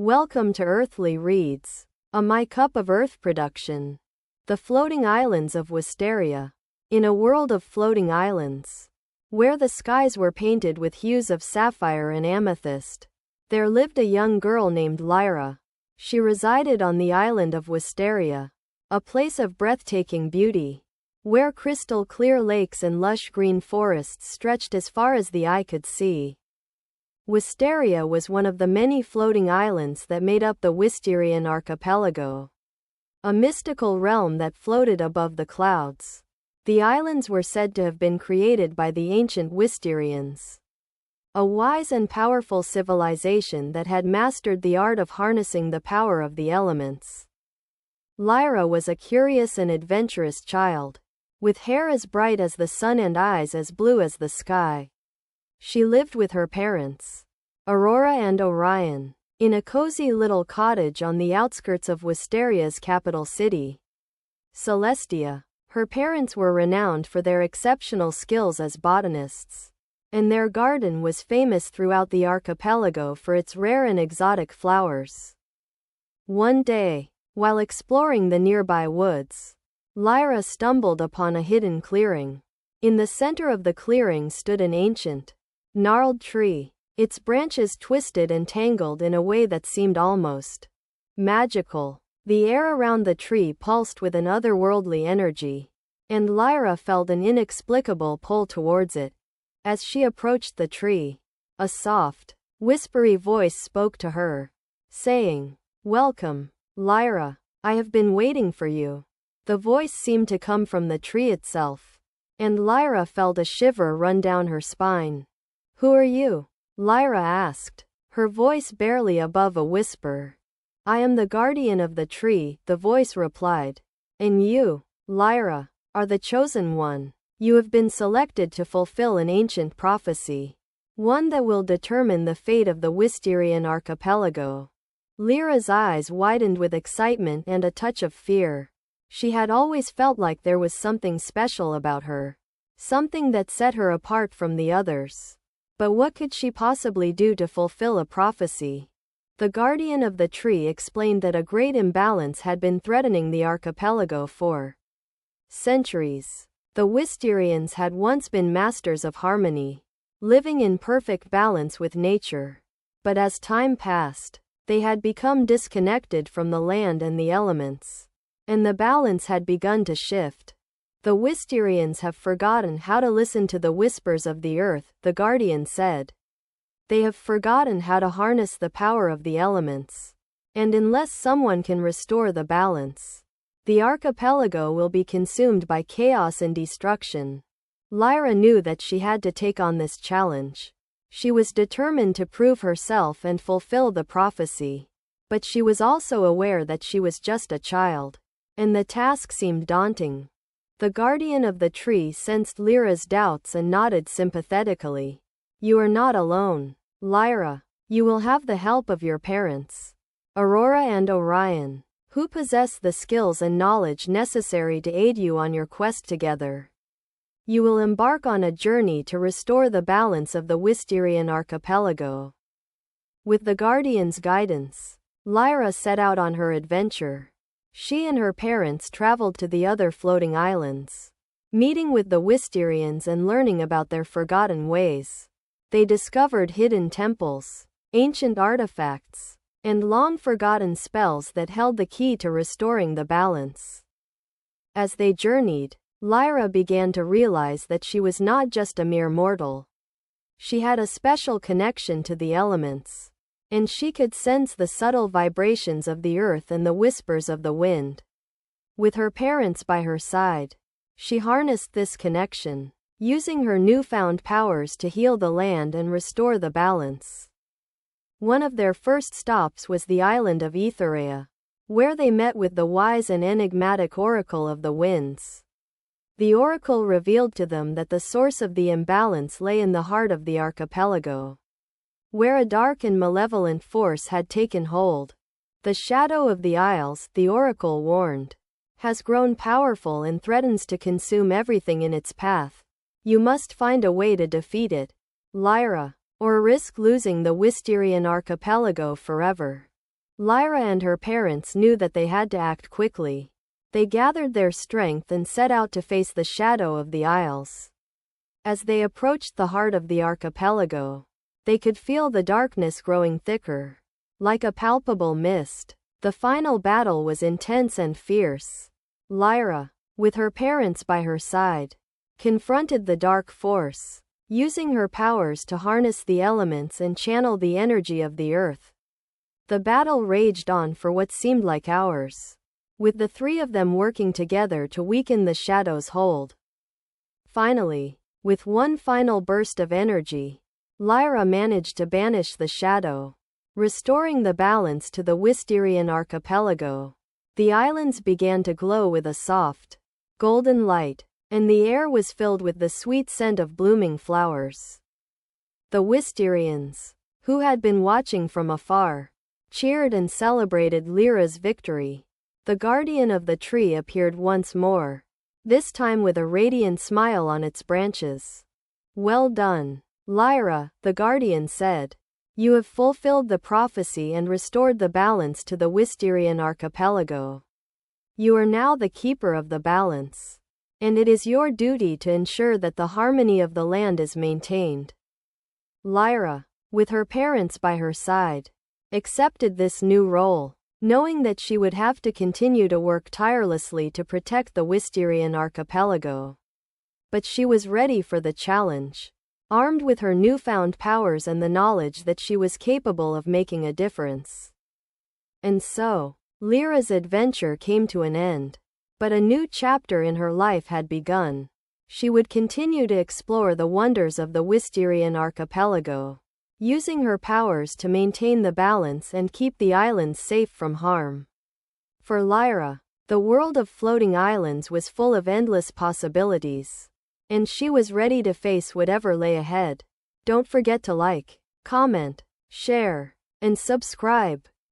Welcome to Earthly Reads, a My Cup of Earth production. The Floating Islands of Wisteria. In a world of floating islands, where the skies were painted with hues of sapphire and amethyst, there lived a young girl named Lyra. She resided on the island of Wisteria, a place of breathtaking beauty, where crystal clear lakes and lush green forests stretched as far as the eye could see. Wisteria was one of the many floating islands that made up the Wisterian archipelago, a mystical realm that floated above the clouds. The islands were said to have been created by the ancient Wisterians, a wise and powerful civilization that had mastered the art of harnessing the power of the elements. Lyra was a curious and adventurous child, with hair as bright as the sun and eyes as blue as the sky. She lived with her parents, Aurora and Orion, in a cozy little cottage on the outskirts of Wisteria's capital city, Celestia. Her parents were renowned for their exceptional skills as botanists, and their garden was famous throughout the archipelago for its rare and exotic flowers. One day, while exploring the nearby woods, Lyra stumbled upon a hidden clearing. In the center of the clearing stood an ancient, gnarled tree, its branches twisted and tangled in a way that seemed almost magical. The air around the tree pulsed with an otherworldly energy, and Lyra felt an inexplicable pull towards it. As she approached the tree, a soft, whispery voice spoke to her, saying, "Welcome, Lyra. I have been waiting for you." The voice seemed to come from the tree itself, and Lyra felt a shiver run down her spine. "Who are you?" Lyra asked, her voice barely above a whisper. "I am the guardian of the tree," the voice replied. "And you, Lyra, are the chosen one. You have been selected to fulfill an ancient prophecy, one that will determine the fate of the Wisterian archipelago." Lyra's eyes widened with excitement and a touch of fear. She had always felt like there was something special about her, something that set her apart from the others. But what could she possibly do to fulfill a prophecy? The guardian of the tree explained that a great imbalance had been threatening the archipelago for centuries. The Wisterians had once been masters of harmony, living in perfect balance with nature. But as time passed, they had become disconnected from the land and the elements, and the balance had begun to shift. "The Wisterians have forgotten how to listen to the whispers of the earth," the guardian said. "They have forgotten how to harness the power of the elements. And unless someone can restore the balance, the archipelago will be consumed by chaos and destruction." Lyra knew that she had to take on this challenge. She was determined to prove herself and fulfill the prophecy. But she was also aware that she was just a child, and the task seemed daunting. The guardian of the tree sensed Lyra's doubts and nodded sympathetically. "You are not alone, Lyra. You will have the help of your parents, Aurora and Orion, who possess the skills and knowledge necessary to aid you on your quest together. You will embark on a journey to restore the balance of the Wisterian archipelago." With the guardian's guidance, Lyra set out on her adventure. She and her parents traveled to the other floating islands, meeting with the Wisterians and learning about their forgotten ways. They discovered hidden temples, ancient artifacts, and long-forgotten spells that held the key to restoring the balance. As they journeyed, Lyra began to realize that she was not just a mere mortal. She had a special connection to the elements, and she could sense the subtle vibrations of the earth and the whispers of the wind. With her parents by her side, she harnessed this connection, using her newfound powers to heal the land and restore the balance. One of their first stops was the island of Etherea, where they met with the wise and enigmatic Oracle of the Winds. The oracle revealed to them that the source of the imbalance lay in the heart of the archipelago, where a dark and malevolent force had taken hold. "The shadow of the isles," the oracle warned, "has grown powerful and threatens to consume everything in its path. You must find a way to defeat it, Lyra, or risk losing the Wisterian archipelago forever." Lyra and her parents knew that they had to act quickly. They gathered their strength and set out to face the shadow of the Isles. As they approached the heart of the archipelago, they could feel the darkness growing thicker, like a palpable mist. The final battle was intense and fierce. Lyra, with her parents by her side, confronted the dark force, using her powers to harness the elements and channel the energy of the earth. The battle raged on for what seemed like hours, with the three of them working together to weaken the shadow's hold. Finally, with one final burst of energy, Lyra managed to banish the shadow, restoring the balance to the Wisterian archipelago. The islands began to glow with a soft, golden light, and the air was filled with the sweet scent of blooming flowers. The Wisterians, who had been watching from afar, cheered and celebrated Lyra's victory. The guardian of the tree appeared once more, this time with a radiant smile on its branches. "Well done, Lyra," the guardian said. "You have fulfilled the prophecy and restored the balance to the Wisterian archipelago. You are now the keeper of the balance, and it is your duty to ensure that the harmony of the land is maintained." Lyra, with her parents by her side, accepted this new role, knowing that she would have to continue to work tirelessly to protect the Wisterian archipelago. But she was ready for the challenge, armed with her newfound powers and the knowledge that she was capable of making a difference. And so, Lyra's adventure came to an end. But a new chapter in her life had begun. She would continue to explore the wonders of the Wisterian archipelago, using her powers to maintain the balance and keep the islands safe from harm. For Lyra, the world of floating islands was full of endless possibilities, and she was ready to face whatever lay ahead. Don't forget to like, comment, share, and subscribe.